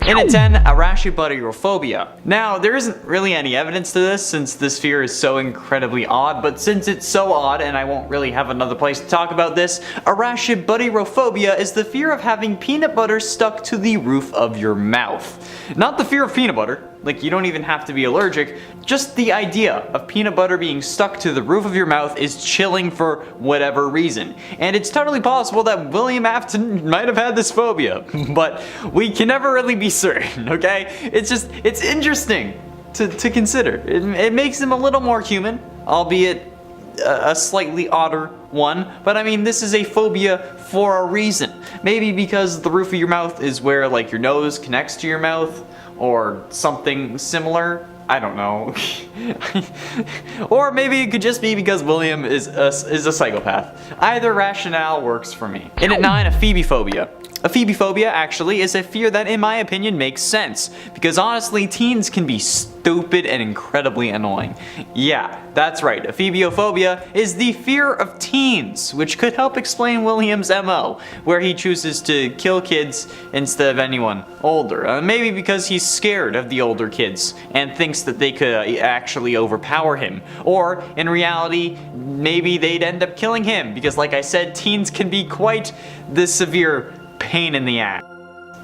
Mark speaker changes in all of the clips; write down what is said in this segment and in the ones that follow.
Speaker 1: And at 10, arachibutterophobia. Now, there isn't really any evidence to this since this fear is so incredibly odd, but since it's so odd and I won't really have another place to talk about this, arachibutterophobia is the fear of having peanut butter stuck to the roof of your mouth. Not the fear of peanut butter, like you don't even have to be allergic, just the idea of peanut butter being stuck to the roof of your mouth is chilling for whatever reason. And it's totally possible that William Afton might have had this phobia, but we can never really be certain, okay? It's interesting to consider. It makes him a little more human, albeit a slightly odder one, but I mean, this is a phobia for a reason. Maybe because the roof of your mouth is where like your nose connects to your mouth, or something similar. I don't know. Or maybe it could just be because William is a psychopath. Either rationale works for me. And at 9, ephebephobia. Ephebephobia actually is a fear that in my opinion makes sense, because honestly teens can be stupid and incredibly annoying. Yeah, that's right, ephebeophobia is the fear of teens, which could help explain William's MO, where he chooses to kill kids instead of anyone older. Maybe because he's scared of the older kids and thinks that they could actually overpower him. Or in reality, maybe they'd end up killing him, because like I said, teens can be quite the severe pain in the ass.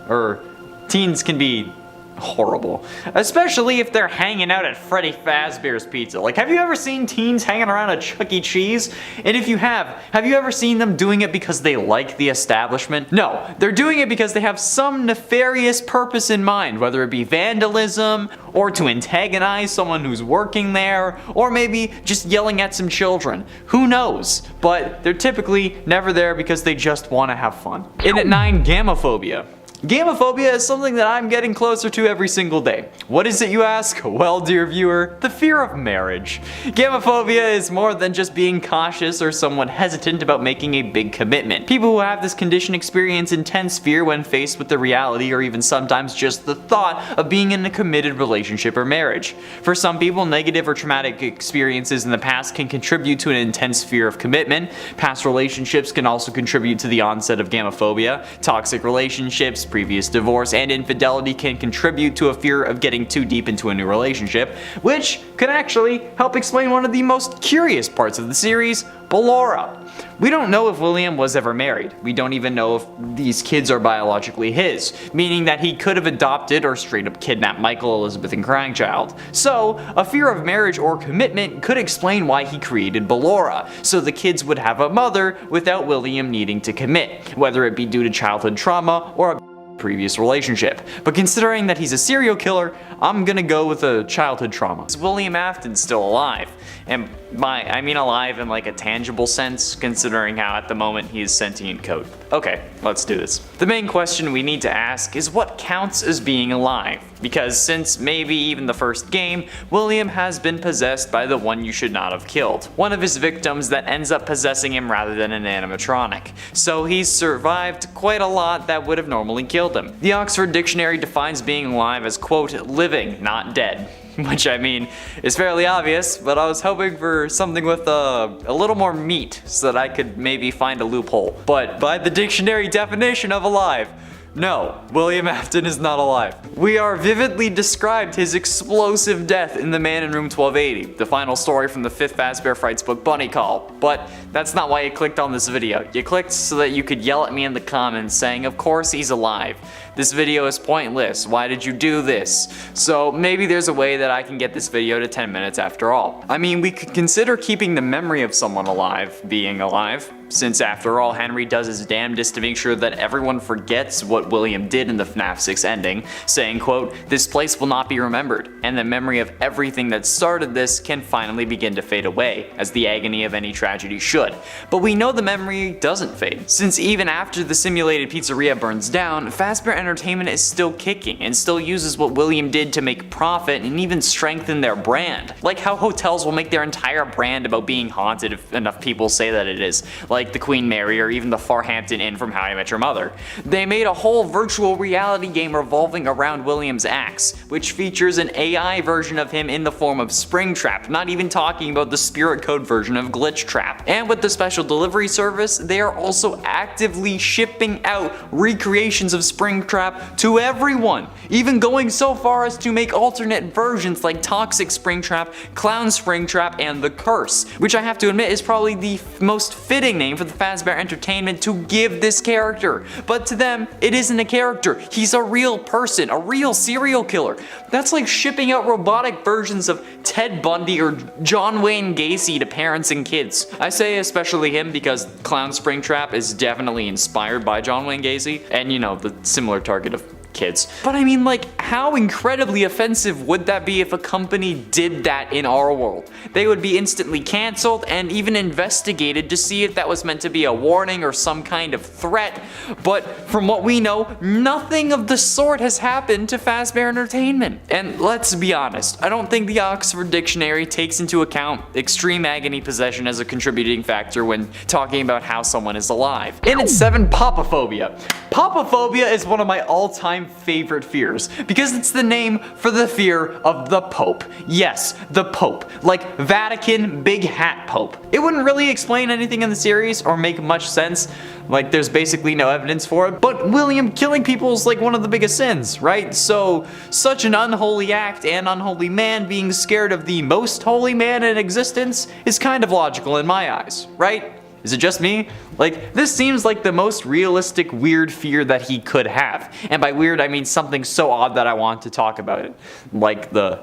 Speaker 1: Or teens can be horrible, especially if they're hanging out at Freddy Fazbear's Pizza. Like, have you ever seen teens hanging around at Chuck E. Cheese? And if you have you ever seen them doing it because they like the establishment? No, they're doing it because they have some nefarious purpose in mind, whether it be vandalism, or to antagonize someone who's working there, or maybe just yelling at some children. Who knows? But they're typically never there because they just want to have fun. And at 9, gamophobia. Gamophobia is something that I'm getting closer to every single day. What is it, you ask? Well, dear viewer, the fear of marriage. Gamophobia is more than just being cautious or somewhat hesitant about making a big commitment. People who have this condition experience intense fear when faced with the reality or even sometimes just the thought of being in a committed relationship or marriage. For some people, negative or traumatic experiences in the past can contribute to an intense fear of commitment. Past relationships can also contribute to the onset of gamophobia. Toxic relationships, previous divorce, and infidelity can contribute to a fear of getting too deep into a new relationship, which could actually help explain one of the most curious parts of the series, Ballora. We don't know if William was ever married. We don't even know if these kids are biologically his, meaning that he could have adopted or straight up kidnapped Michael, Elizabeth, and Crankchild. So, a fear of marriage or commitment could explain why he created Ballora, so the kids would have a mother without William needing to commit, whether it be due to childhood trauma or a previous relationship. But considering that he's a serial killer, I'm gonna go with a childhood trauma. Is William Afton still alive? And I mean alive in like a tangible sense, considering how at the moment he is sentient code. Okay, let's do this. The main question we need to ask is what counts as being alive? Because since maybe even the first game, William has been possessed by the one you should not have killed. One of his victims that ends up possessing him rather than an animatronic. So he's survived quite a lot that would have normally killed him. The Oxford Dictionary defines being alive as, quote, living, not dead. Which, I mean, is fairly obvious, but I was hoping for something with a little more meat so that I could maybe find a loophole. But by the dictionary definition of alive, no, William Afton is not alive. We are vividly described his explosive death in The Man in Room 1280, the final story from the 5th Fazbear Frights book Bunny Call. But that's not why you clicked on this video. You clicked so that you could yell at me in the comments saying, of course he's alive. This video is pointless. Why did you do this? So maybe there's a way that I can get this video to 10 minutes after all. I mean, we could consider keeping the memory of someone alive being alive, since after all, Henry does his damnedest to make sure that everyone forgets what William did in the FNAF 6 ending, saying, quote, "This place will not be remembered, and the memory of everything that started this can finally begin to fade away, as the agony of any tragedy should." But we know the memory doesn't fade, since even after the simulated pizzeria burns down, Fazbear Entertainment is still kicking and still uses what William did to make profit and even strengthen their brand. Like how hotels will make their entire brand about being haunted if enough people say that it is, like the Queen Mary or even the Farhampton Inn from How I Met Your Mother. They made a whole virtual reality game revolving around William's axe, which features an AI version of him in the form of Springtrap, not even talking about the Spirit Code version of Glitchtrap. And with the special delivery service, they are also actively shipping out recreations of Springtrap Springtrap to everyone, even going so far as to make alternate versions like Toxic Springtrap, Clown Springtrap, and The Curse, which I have to admit is probably the most fitting name for the Fazbear Entertainment to give this character. But to them, it isn't a character. He's a real person, a real serial killer. That's like shipping out robotic versions of Ted Bundy or John Wayne Gacy to parents and kids. I say especially him because Clown Springtrap is definitely inspired by John Wayne Gacy, and you know, the similar target of kids. But I mean, like, how incredibly offensive would that be if a company did that in our world? They would be instantly canceled and even investigated to see if that was meant to be a warning or some kind of threat. But from what we know, nothing of the sort has happened to Fazbear Entertainment. And let's be honest, I don't think the Oxford Dictionary takes into account extreme agony possession as a contributing factor when talking about how someone is alive. In at 7, Popophobia. Popophobia is one of my all-time favorite fears because it's the name for the fear of the Pope. Yes, the Pope. Like Vatican Big Hat Pope. It wouldn't really explain anything in the series or make much sense. Like, there's basically no evidence for it, but William killing people is like one of the biggest sins, right? So, such an unholy act and unholy man being scared of the most holy man in existence is kind of logical in my eyes, right? Is it just me? Like, this seems like the most realistic weird fear that he could have. And by weird, I mean something so odd that I want to talk about it. Like the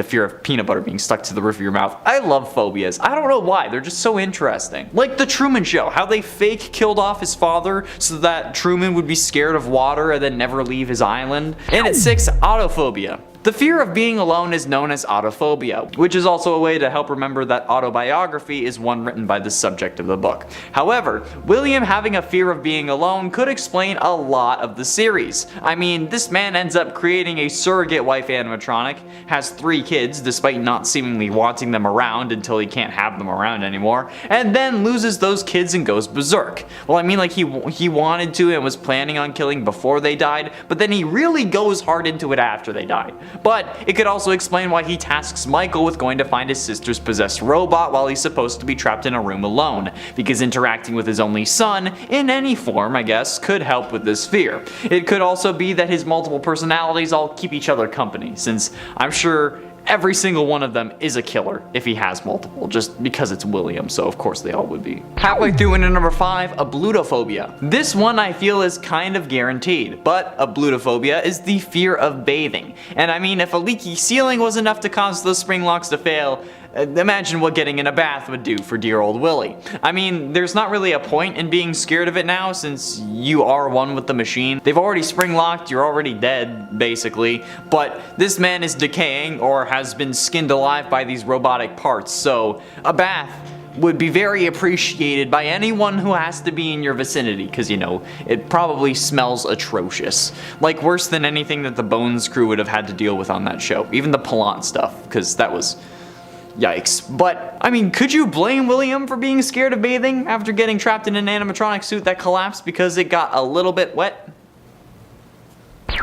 Speaker 1: fear of peanut butter being stuck to the roof of your mouth. I love phobias. I don't know why, they're just so interesting. Like the Truman Show, how they fake killed off his father so that Truman would be scared of water and then never leave his island. And at 6, autophobia. The fear of being alone is known as autophobia, which is also a way to help remember that autobiography is one written by the subject of the book. However, William having a fear of being alone could explain a lot of the series. I mean, this man ends up creating a surrogate wife animatronic, has 3 kids despite not seemingly wanting them around until he can't have them around anymore, and then loses those kids and goes berserk. Well, I mean, like he wanted to and was planning on killing before they died, but then he really goes hard into it after they died. But it could also explain why he tasks Michael with going to find his sister's possessed robot while he's supposed to be trapped in a room alone, because interacting with his only son, in any form I guess, could help with this fear. It could also be that his multiple personalities all keep each other company, since I'm sure every single one of them is a killer if he has multiple, just because it's William, so of course they all would be. Halfway through into number 5, ablutophobia. This one I feel is kind of guaranteed, but ablutophobia is the fear of bathing. And I mean, if a leaky ceiling was enough to cause those spring locks to fail, imagine what getting in a bath would do for dear old Willie. I mean, there's not really a point in being scared of it now since you are one with the machine. They've already spring locked, you're already dead, basically. But this man is decaying or has been skinned alive by these robotic parts, so a bath would be very appreciated by anyone who has to be in your vicinity, because you know, it probably smells atrocious. Like worse than anything that the Bones crew would have had to deal with on that show. Even the Palant stuff, because that was yikes. But, I mean, could you blame William for being scared of bathing after getting trapped in an animatronic suit that collapsed because it got a little bit wet?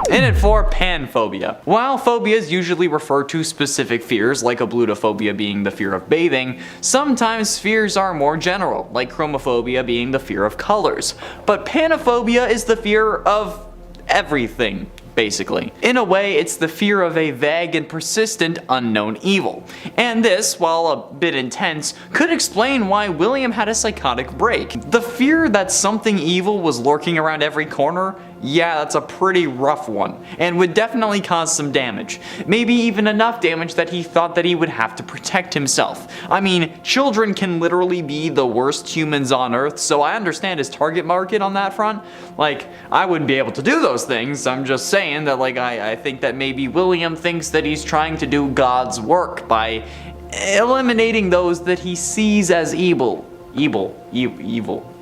Speaker 1: In at 4, panphobia. While phobias usually refer to specific fears, like ablutophobia being the fear of bathing, sometimes fears are more general, like chromophobia being the fear of colors. But panophobia is the fear of everything, basically. In a way, it's the fear of a vague and persistent unknown evil. And this, while a bit intense, could explain why William had a psychotic break. The fear that something evil was lurking around every corner, yeah, that's a pretty rough one, and would definitely cause some damage. Maybe even enough damage that he thought that he would have to protect himself. I mean, children can literally be the worst humans on Earth, so I understand his target market on that front. Like, I wouldn't be able to do those things, I'm just saying that, like, I think that maybe William thinks that he's trying to do God's work by eliminating those that he sees as evil. Evil.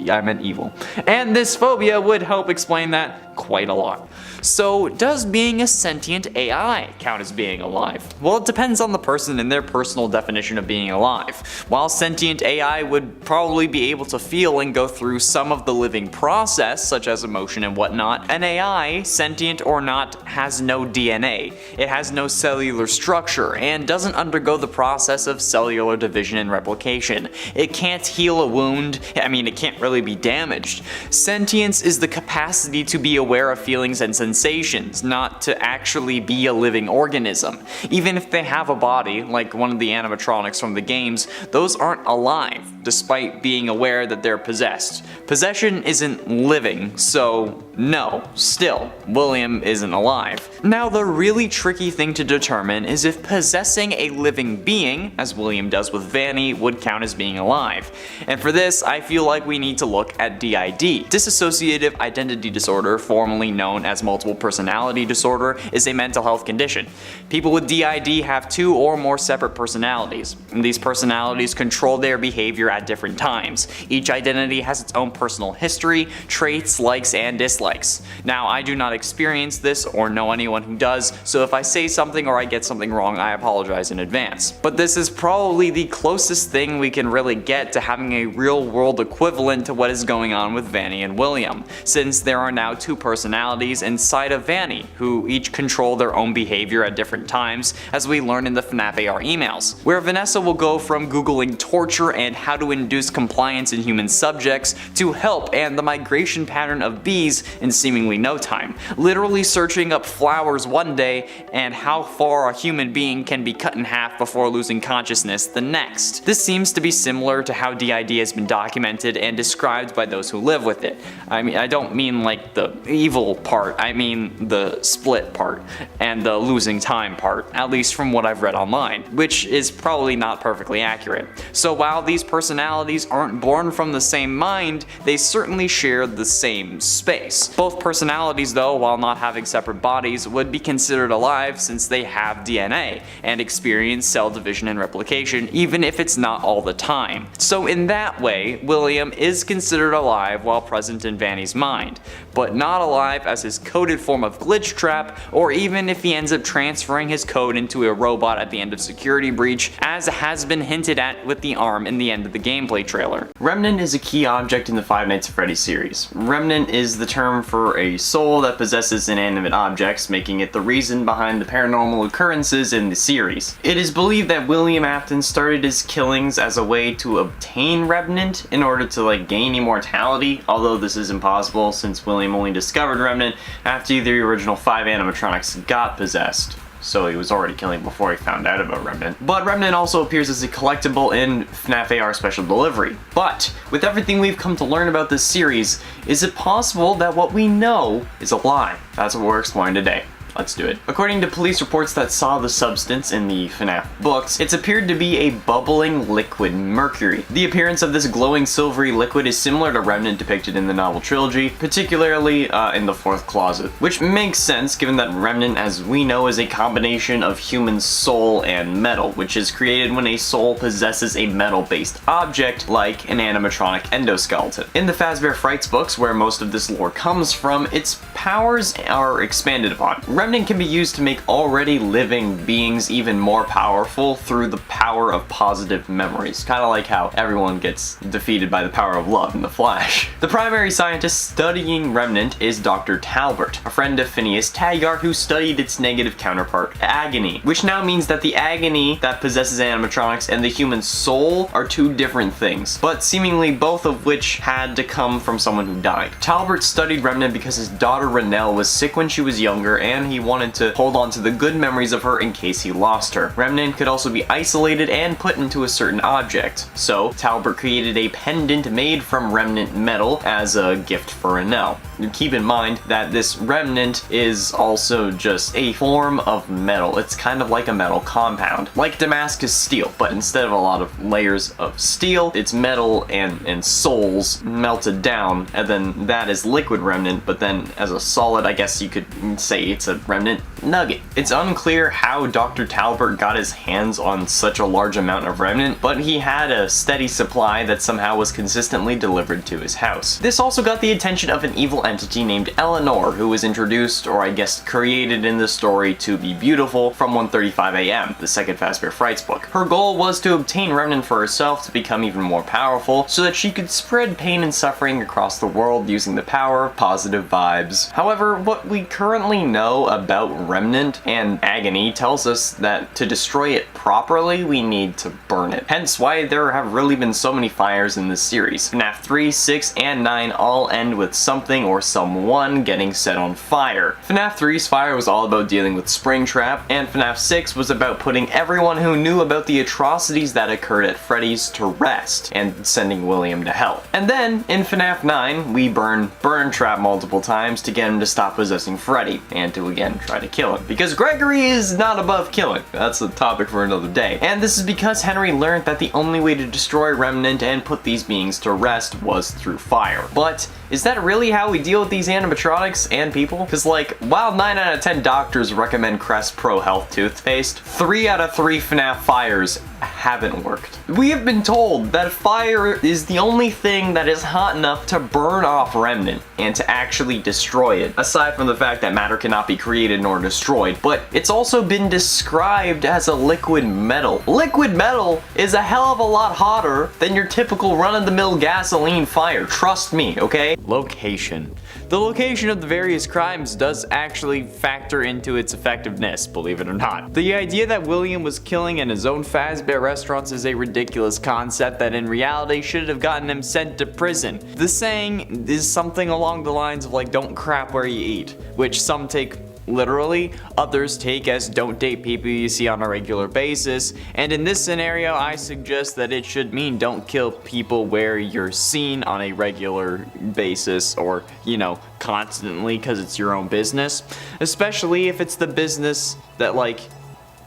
Speaker 1: I meant evil. And this phobia would help explain that quite a lot. So, does being a sentient AI count as being alive? Well, it depends on the person and their personal definition of being alive. While sentient AI would probably be able to feel and go through some of the living process, such as emotion and whatnot, an AI, sentient or not, has no DNA. It has no cellular structure and doesn't undergo the process of cellular division and replication. It can't heal a wound, wound, I mean, it can't really be damaged. Sentience is the capacity to be aware of feelings and sensations, not to actually be a living organism. Even if they have a body, like one of the animatronics from the games, those aren't alive, despite being aware that they're possessed. Possession isn't living, so no, still, William isn't alive. Now, the really tricky thing to determine is if possessing a living being, as William does with Vanny, would count as being alive. And for this, I feel like we need to look at DID. Dissociative identity disorder, formerly known as multiple personality disorder, is a mental health condition. People with DID have 2 or more separate personalities. And these personalities control their behavior at different times. Each identity has its own personal history, traits, likes, and dislikes. Now, I do not experience this or know anyone who does, so if I say something or I get something wrong, I apologize in advance. But this is probably the closest thing we can really get to having a real-world equivalent to what is going on with Vanny and William, since there are now 2 personalities inside of Vanny, who each control their own behavior at different times, as we learn in the FNAF AR emails, where Vanessa will go from googling torture and how to induce compliance in human subjects to help and the migration pattern of bees in seemingly no time, literally searching up flowers one day and how far a human being can be cut in half before losing consciousness the next. This seems to be similar to how DID has been documented and described by those who live with it. I mean, I don't mean like the evil part, I mean the split part and the losing time part, at least from what I've read online, which is probably not perfectly accurate. So while these personalities aren't born from the same mind, they certainly share the same space. Both personalities, though, while not having separate bodies, would be considered alive since they have DNA and experience cell division and replication, even if it's not all the time. So in that way, William is considered alive while present in Vanny's mind, but not alive as his coded form of glitch trap, or even if he ends up transferring his code into a robot at the end of Security Breach, as has been hinted at with the arm in the end of the gameplay trailer.
Speaker 2: Remnant is a key object in the Five Nights at Freddy series. Remnant is the term for a soul that possesses inanimate objects, making it the reason behind the paranormal occurrences in the series. It is believed that William Afton started his killings as a way to obtain Remnant in order to gain immortality, although this is impossible since William only discovered Remnant after the original 5 animatronics got possessed. So he was already killing before he found out about Remnant. But Remnant also appears as a collectible in FNAF AR Special Delivery. But, with everything we've come to learn about this series, is it possible that what we know is a lie? That's what we're exploring today. Let's do it. According to police reports that saw the substance in the FNAF books, it's appeared to be a bubbling liquid mercury. The appearance of this glowing silvery liquid is similar to Remnant depicted in the novel trilogy, particularly in the 4th closet, which makes sense given that Remnant, as we know, is a combination of human soul and metal, which is created when a soul possesses a metal-based object like an animatronic endoskeleton. In the Fazbear Frights books, where most of this lore comes from, its powers are expanded upon. Remnant can be used to make already living beings even more powerful through the power of positive memories, kind of like how everyone gets defeated by the power of love in The Flash. The primary scientist studying Remnant is Dr. Talbert, a friend of Phineas Taggart who studied its negative counterpart, Agony, which now means that the agony that possesses animatronics and the human soul are 2 different things, but seemingly both of which had to come from someone who died. Talbert studied Remnant because his daughter Renelle was sick when she was younger, and he wanted to hold on to the good memories of her in case he lost her. Remnant could also be isolated and put into a certain object, so Talbert created a pendant made from Remnant metal as a gift for Renelle. Keep in mind that this Remnant is also just a form of metal. It's kind of like a metal compound, like Damascus steel, but instead of a lot of layers of steel, it's metal and souls melted down, and then that is liquid Remnant, but then as a solid, I guess you could say it's a Remnant nugget. It's unclear how Dr. Talbert got his hands on such a large amount of Remnant, but he had a steady supply that somehow was consistently delivered to his house. This also got the attention of an evil entity named Eleanor, who was introduced, or I guess created in the story to be beautiful from 1:35 AM, the second Fazbear Frights book. Her goal was to obtain Remnant for herself to become even more powerful, so that she could spread pain and suffering across the world using the power of positive vibes. animatronics. However, what we currently know about Remnant and Agony tells us that to destroy it properly, we need to burn it. Hence why there have really been so many fires in this series. FNAF 3, 6, and 9 all end with something or someone getting set on fire. FNAF 3's fire was all about dealing with Springtrap, and FNAF 6 was about putting everyone who knew about the atrocities that occurred at Freddy's to rest, and sending William to hell. And then, in FNAF 9, we burn Trap multiple times to get him to stop possessing Freddy, and to again try to kill him. Because Gregory is not above killing. That's a topic for another day. And this is because Henry learned that the only way to destroy Remnant and put these beings to rest was through fire. But is that really how we deal with these animatronics and people? Because like, while 9 out of 10 doctors recommend Crest Pro Health toothpaste, 3 out of 3 FNAF fires haven't worked. We have been told that fire is the only thing that is hot enough to burn off Remnant and to actually destroy it, aside from the fact that matter cannot be created nor destroyed, but it's also been described as a liquid metal. Liquid metal is a hell of a lot hotter than your typical run-of-the-mill gasoline fire, trust me, okay?
Speaker 1: Location. The location of the various crimes does actually factor into its effectiveness, believe it or not. The idea that William was killing in his own Fazbear restaurants is a ridiculous concept that in reality should have gotten him sent to prison. The saying is something along the lines of like, don't crap where you eat, which some take literally, others take as don't date people you see on a regular basis, and in this scenario I suggest that it should mean don't kill people where you're seen on a regular basis, or you know, constantly, because it's your own business, especially if it's the business that like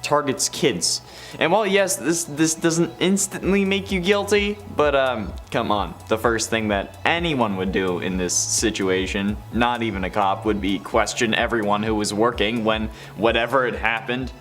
Speaker 1: targets kids. And while yes, this doesn't instantly make you guilty, but come on, the first thing that anyone would do in this situation, not even a cop, would be question everyone who was working when whatever had happened,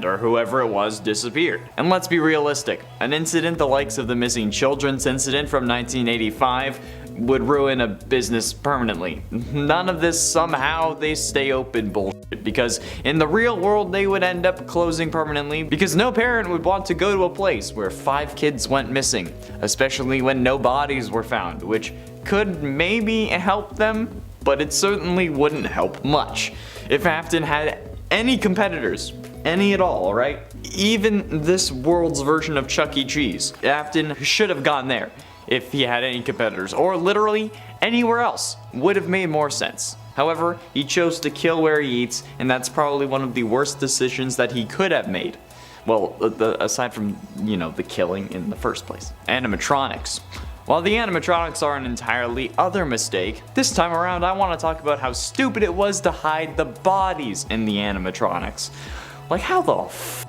Speaker 1: or whoever it was disappeared. And let's be realistic, an incident the likes of the missing children's incident from 1985 would ruin a business permanently. None of this somehow they stay open bullshit, because in the real world they would end up closing permanently, because no parent would want to go to a place where 5 kids went missing, especially when no bodies were found, which could maybe help them, but it certainly wouldn't help much. If Afton had any competitors, any at all, right? Even this world's version of Chuck E. Cheese, Afton should have gone there. If he had any competitors, or literally anywhere else, would have made more sense. However, he chose to kill where he eats, and that's probably one of the worst decisions that he could have made. Well, aside from, you know, the killing in the first place. Animatronics. While the animatronics are an entirely other mistake, this time around I want to talk about how stupid it was to hide the bodies in the animatronics. Like, how the f***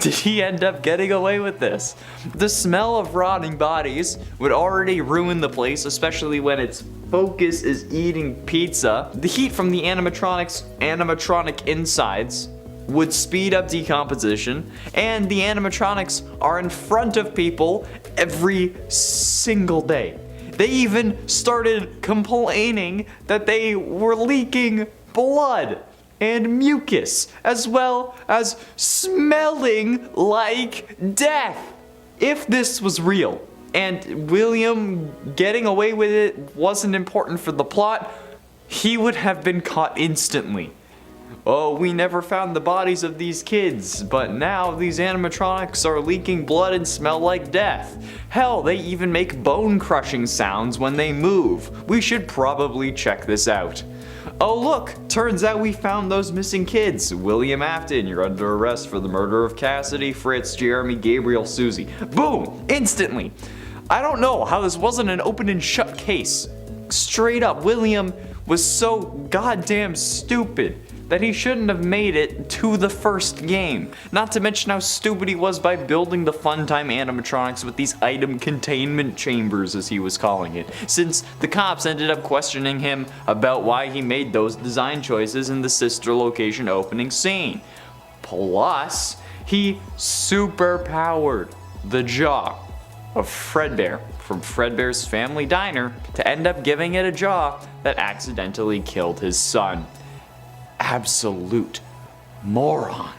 Speaker 1: did he end up getting away with this? The smell of rotting bodies would already ruin the place, especially when its focus is eating pizza. The heat from the animatronic insides would speed up decomposition, and the animatronics are in front of people every single day. They even started complaining that they were leaking blood and mucus, as well as smelling like death. If this was real, and William getting away with it wasn't important for the plot, he would have been caught instantly. Oh, we never found the bodies of these kids, but now these animatronics are leaking blood and smell like death. Hell, they even make bone-crushing sounds when they move. We should probably check this out. Oh look, turns out we found those missing kids. William Afton, you're under arrest for the murder of Cassidy, Fritz, Jeremy, Gabriel, Susie. Boom! Instantly. I don't know how this wasn't an open and shut case. Straight up, William was so goddamn stupid that he shouldn't have made it to the first game. Not to mention how stupid he was by building the Funtime animatronics with these item containment chambers, as he was calling it, since the cops ended up questioning him about why he made those design choices in the sister location opening scene. Plus, he superpowered the jaw of Fredbear from Fredbear's Family Diner to end up giving it a jaw that accidentally killed his son. Absolute moron.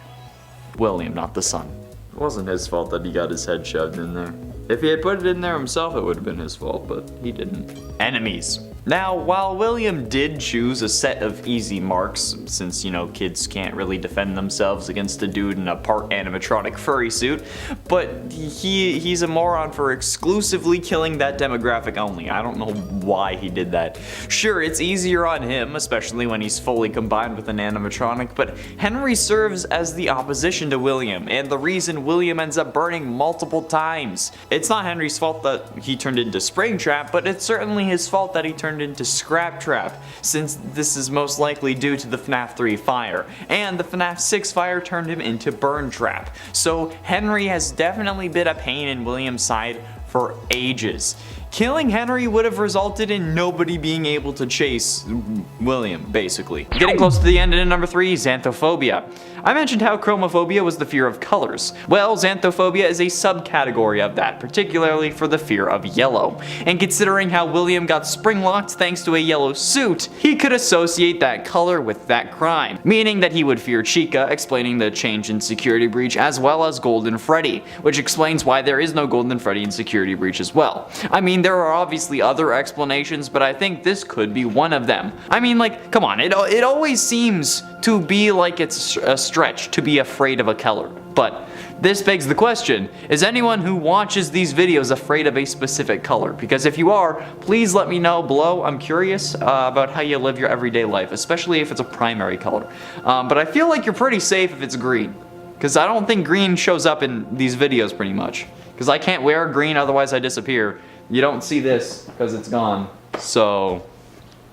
Speaker 1: William, not the son. It wasn't his fault that he got his head shoved in there. If he had put it in there himself, it would have been his fault, but he didn't. Enemies. Now, while William did choose a set of easy marks, since, kids can't really defend themselves against a dude in a part animatronic furry suit, but he's a moron for exclusively killing that demographic only. I don't know why he did that. Sure, it's easier on him, especially when he's fully combined with an animatronic, but Henry serves as the opposition to William, and the reason William ends up burning multiple times. It's not Henry's fault that he turned into Springtrap, but it's certainly his fault that he turned into Scrap Trap, since this is most likely due to the FNAF 3 fire, and the FNAF 6 fire turned him into Burn Trap. So Henry has definitely been a pain in William's side for ages. Killing Henry would have resulted in nobody being able to chase William, basically. Getting close to the end in number 3, Xanthophobia. I mentioned how chromophobia was the fear of colors. Well, xanthophobia is a subcategory of that, particularly for the fear of yellow. And considering how William got spring-locked thanks to a yellow suit, he could associate that color with that crime, meaning that he would fear Chica, explaining the change in Security Breach, as well as Golden Freddy, which explains why there is no Golden Freddy in Security Breach as well. I mean, there are obviously other explanations, but I think this could be one of them. I mean, come on, it always seems to be like it's a stretch to be afraid of a color. But this begs the question, is anyone who watches these videos afraid of a specific color? Because if you are, please let me know below. I'm curious about how you live your everyday life, especially if it's a primary color. But I feel like you're pretty safe if it's green, because I don't think green shows up in these videos pretty much. Because I can't wear green, otherwise I disappear. You don't see this because it's gone. So,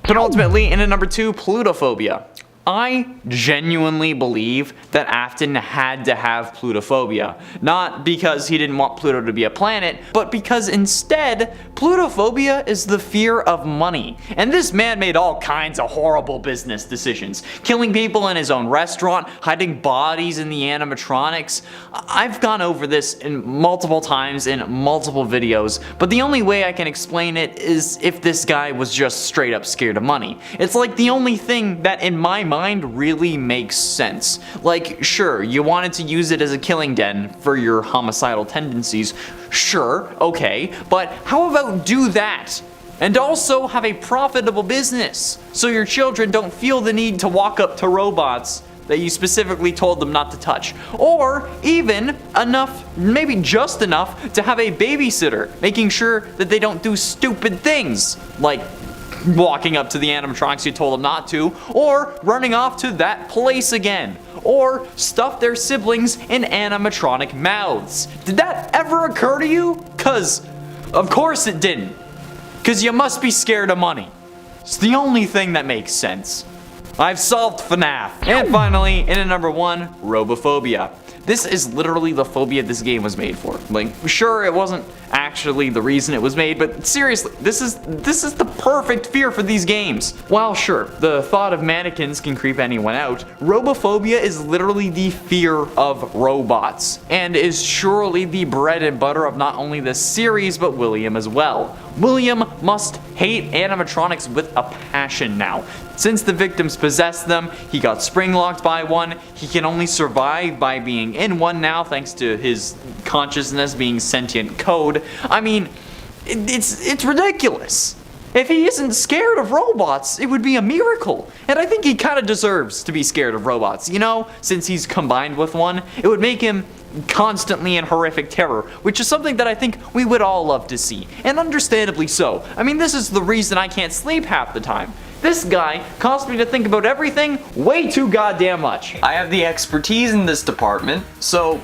Speaker 1: penultimately, in at number 2, Plutophobia. I genuinely believe that Afton had to have Plutophobia. Not because he didn't want Pluto to be a planet, but because instead, Plutophobia is the fear of money. And this man made all kinds of horrible business decisions. Killing people in his own restaurant, hiding bodies in the animatronics. I've gone over this in multiple times in multiple videos, but the only way I can explain it is if this guy was just straight up scared of money. It's like the only thing that in my mind really makes sense. Like, sure, you wanted to use it as a killing den for your homicidal tendencies. Sure, okay, but how about do that? And also have a profitable business, so your children don't feel the need to walk up to robots that you specifically told them not to touch. Or even enough, maybe just enough, to have a babysitter, making sure that they don't do stupid things, like walking up to the animatronics you told them not to, or running off to that place again, or stuff their siblings in animatronic mouths. Did that ever occur to you? Cause of course it didn't. Cause you must be scared of money. It's the only thing that makes sense. I've solved FNAF. And finally, in at number 1, Robophobia. This is literally the phobia this game was made for. Like, sure, it wasn't actually the reason it was made, but seriously, this is the perfect fear for these games. While sure, the thought of mannequins can creep anyone out, robophobia is literally the fear of robots, and is surely the bread and butter of not only this series, but William as well. William must hate animatronics with a passion now. Since the victims possessed them, he got spring-locked by one, he can only survive by being in one now thanks to his consciousness being sentient code. I mean, it's ridiculous. If he isn't scared of robots, it would be a miracle. And I think he kind of deserves to be scared of robots, since he's combined with one. It would make him constantly in horrific terror, which is something that I think we would all love to see, and understandably so. I mean, this is the reason I can't sleep half the time. This guy caused me to think about everything way too goddamn much.
Speaker 2: I have the expertise in this department, so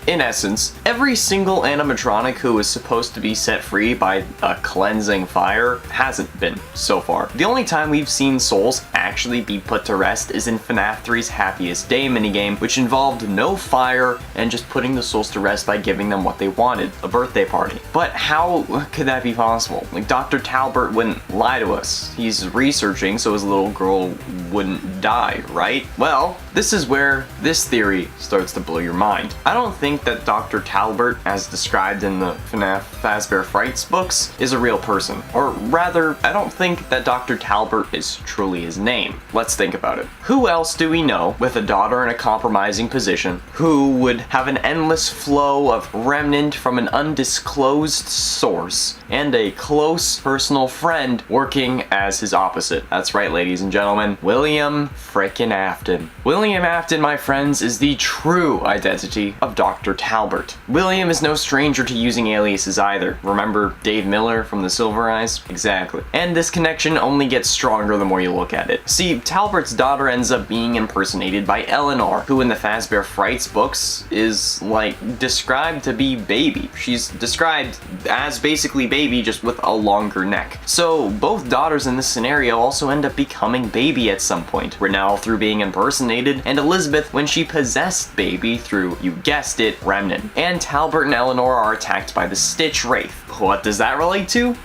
Speaker 2: in essence, every single animatronic who is supposed to be set free by a cleansing fire hasn't been so far. The only time we've seen souls actually be put to rest is in FNAF 3's Happiest Day minigame, which involved no fire and just putting the souls to rest by giving them what they wanted, a birthday party. But how could that be possible? Like, Dr. Talbert wouldn't lie to us. He's researching so his little girl wouldn't die, right? Well, this is where this theory starts to blow your mind. I don't think think that Dr. Talbert, as described in the FNAF Fazbear Frights books, is a real person. Or rather, I don't think that Dr. Talbert is truly his name. Let's think about it. Who else do we know with a daughter in a compromising position who would have an endless flow of remnant from an undisclosed source and a close personal friend working as his opposite? That's right, ladies and gentlemen, William frickin' Afton. William Afton, my friends, is the true identity of Dr. Talbert. William is no stranger to using aliases either. Remember Dave Miller from the Silver Eyes? Exactly. And this connection only gets stronger the more you look at it. See, Talbert's daughter ends up being impersonated by Eleanor, who in the Fazbear Frights books is, like, described to be Baby. She's described as basically Baby, just with a longer neck. So both daughters in this scenario also end up becoming Baby at some point. Renelle through being impersonated, and Elizabeth when she possessed Baby through, you guessed it, Remnant. And Talbert and Eleanor are attacked by the Stitch Wraith. What does that relate to?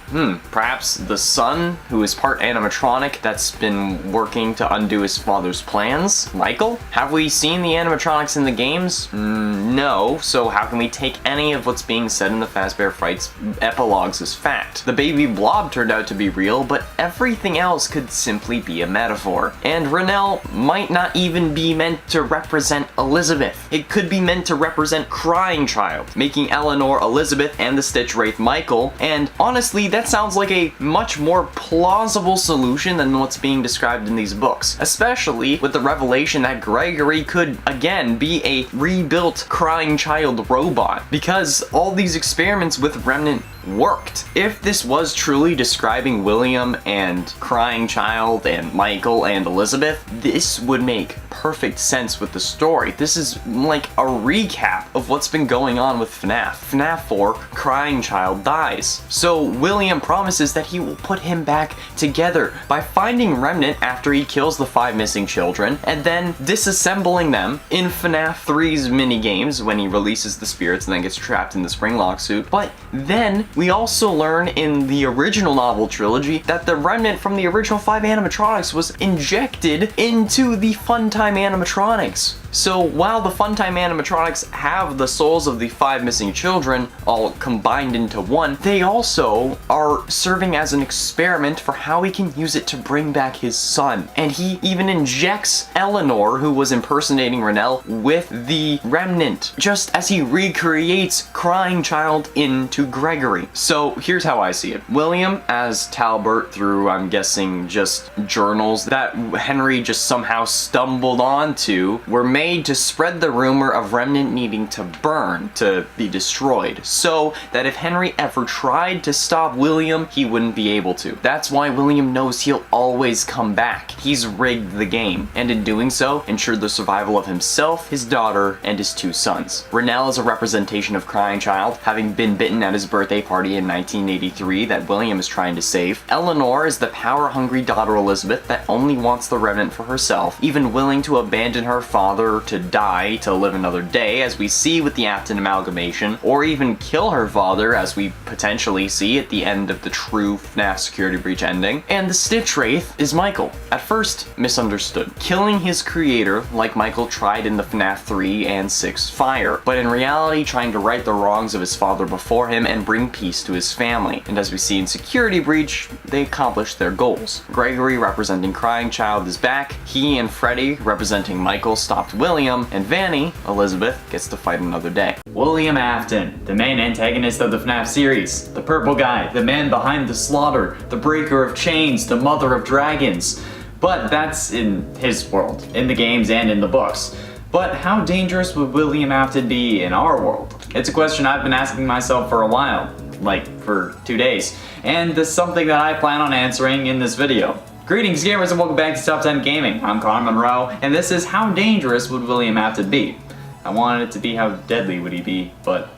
Speaker 2: Perhaps the son, who is part animatronic that's been working to undo his father's plans? Michael? Have we seen the animatronics in the games? No, so how can we take any of what's being said in the Fazbear Frights epilogues as fact? The baby blob turned out to be real, but everything else could simply be a metaphor. And Renelle might not even be meant to represent Elizabeth. It could be meant to represent Crying Child, making Eleanor Elizabeth and the Stitch Wraith Michael, and honestly, that sounds like a much more plausible solution than what's being described in these books, especially with the revelation that Gregory could, again, be a rebuilt Crying Child robot, because all these experiments with Remnant worked. If this was truly describing William and Crying Child and Michael and Elizabeth, this would make perfect sense with the story. This is like a recap of what's been going on with FNAF. FNAF 4, Crying Child dies. So William promises that he will put him back together by finding Remnant after he kills the 5 missing children and then disassembling them in FNAF 3's minigames when he releases the spirits and then gets trapped in the Springlock suit. But then we also learn in the original novel trilogy that the remnant from the original 5 animatronics was injected into the Funtime animatronics. So while the Funtime animatronics have the souls of the 5 missing children all combined into one, they also are serving as an experiment for how he can use it to bring back his son. And he even injects Eleanor, who was impersonating Renelle, with the remnant, just as he recreates Crying Child into Gregory. So here's how I see it. William as Talbert through, I'm guessing, just journals that Henry just somehow stumbled onto were made to spread the rumor of Remnant needing to burn, to be destroyed, so that if Henry ever tried to stop William, he wouldn't be able to. That's why William knows he'll always come back. He's rigged the game, and in doing so, ensured the survival of himself, his daughter, and his 2 sons. Renelle is a representation of Crying Child, having been bitten at his birthday party in 1983 that William is trying to save. Eleanor is the power-hungry daughter Elizabeth that only wants the remnant for herself, even willing to abandon her father to die to live another day, as we see with the Afton amalgamation, or even kill her father, as we potentially see at the end of the true FNAF Security Breach ending. And the Stitch Wraith is Michael, at first misunderstood, killing his creator like Michael tried in the FNAF 3 and 6 Fire, but in reality trying to right the wrongs of his father before him and bring peace to his family. And as we see in Security Breach, they accomplished their goals. Gregory, representing Crying Child, is back. He and Freddy, representing Michael, stopped William, and Vanny, Elizabeth, gets to fight another day.
Speaker 1: William Afton, the main antagonist of the FNAF series, the purple guy, the man behind the slaughter, the breaker of chains, the mother of dragons. But that's in his world, in the games and in the books. But how dangerous would William Afton be in our world? It's a question I've been asking myself for a while, like for 2 days, and this is something that I plan on answering in this video. Greetings gamers and welcome back to Top 10 Gaming. I'm Connor Monroe, and this is how dangerous would William Afton be? I wanted it to be how deadly would he be, but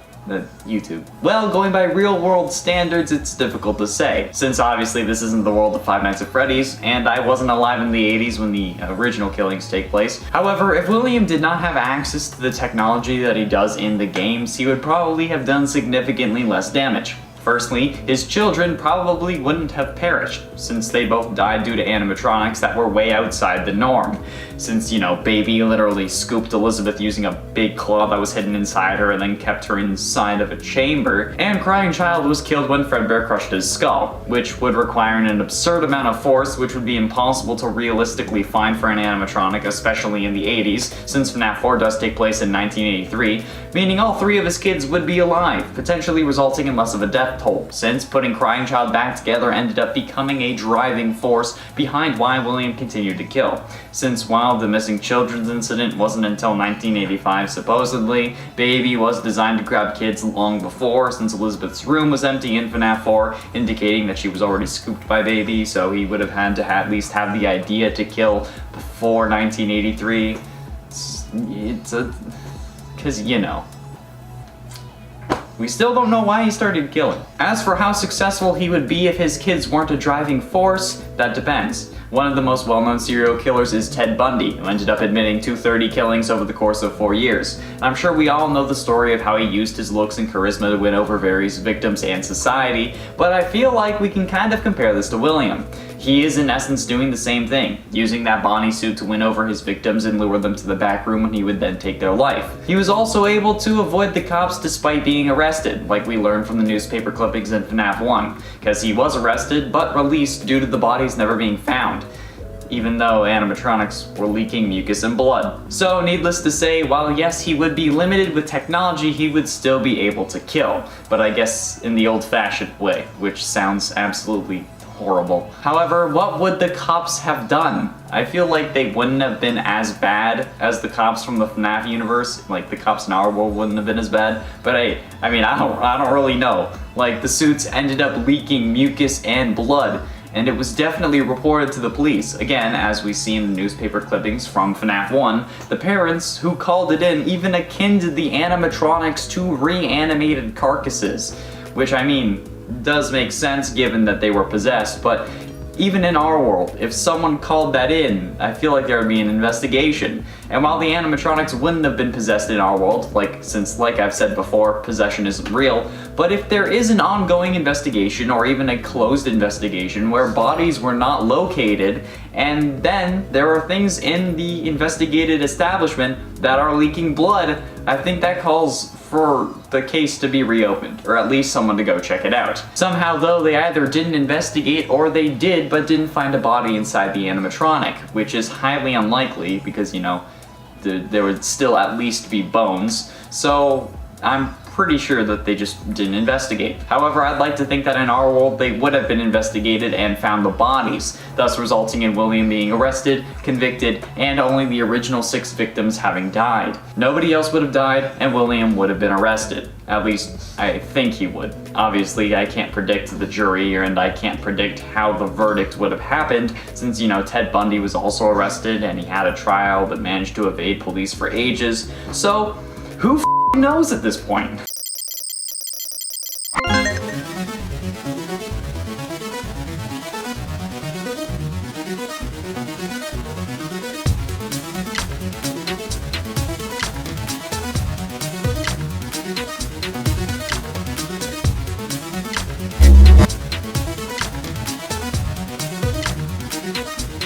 Speaker 1: YouTube. Well, going by real world standards, it's difficult to say, since obviously this isn't the world of Five Nights at Freddy's, and I wasn't alive in the 80s when the original killings take place. However, if William did not have access to the technology that he does in the games, he would probably have done significantly less damage. Firstly, his children probably wouldn't have perished, since they both died due to animatronics that were way outside the norm. Since, Baby literally scooped Elizabeth using a big claw that was hidden inside her and then kept her inside of a chamber, and Crying Child was killed when Fredbear crushed his skull, which would require an absurd amount of force which would be impossible to realistically find for an animatronic, especially in the 80s, since FNAF 4 does take place in 1983, meaning all three of his kids would be alive, potentially resulting in less of a death toll, since putting Crying Child back together ended up becoming a driving force behind why William continued to kill. Since while the missing children's incident wasn't until 1985 supposedly, Baby was designed to grab kids long before, since Elizabeth's room was empty in FNAF 4, indicating that she was already scooped by Baby, so he would have had to at least have the idea to kill before 1983. Because, we still don't know why he started killing. As for how successful he would be if his kids weren't a driving force, that depends. One of the most well-known serial killers is Ted Bundy, who ended up admitting to 30 killings over the course of 4 years. I'm sure we all know the story of how he used his looks and charisma to win over various victims and society, but I feel like we can kind of compare this to William. He is in essence doing the same thing, using that Bonnie suit to win over his victims and lure them to the back room when he would then take their life. He was also able to avoid the cops despite being arrested, like we learned from the newspaper clippings in FNAF 1, because he was arrested but released due to the bodies never being found, even though animatronics were leaking mucus and blood. So needless to say, while yes, he would be limited with technology, he would still be able to kill, but I guess in the old-fashioned way, which sounds absolutely horrible. However, what would the cops have done? I feel like they wouldn't have been as bad as the cops from the FNAF universe. Like, the cops in our world wouldn't have been as bad. But I don't really know. Like, the suits ended up leaking mucus and blood, and it was definitely reported to the police. Again, as we see in the newspaper clippings from FNAF 1, the parents who called it in even akin to the animatronics to reanimated carcasses, which does make sense given that they were possessed, but even in our world, if someone called that in, I feel like there would be an investigation. And while the animatronics wouldn't have been possessed in our world, since like I've said before, possession isn't real, but if there is an ongoing investigation or even a closed investigation where bodies were not located, and then there are things in the investigated establishment that are leaking blood, I think that calls for the case to be reopened, or at least someone to go check it out. Somehow though, they either didn't investigate or they did but didn't find a body inside the animatronic, which is highly unlikely because, there would still at least be bones, so I'm pretty sure that they just didn't investigate. However, I'd like to think that in our world they would have been investigated and found the bodies, thus resulting in William being arrested, convicted, and only the original 6 victims having died. Nobody else would have died, and William would have been arrested. At least, I think he would. Obviously, I can't predict the jury, and I can't predict how the verdict would have happened, since, Ted Bundy was also arrested, and he had a trial but managed to evade police for ages, so who knows at this point?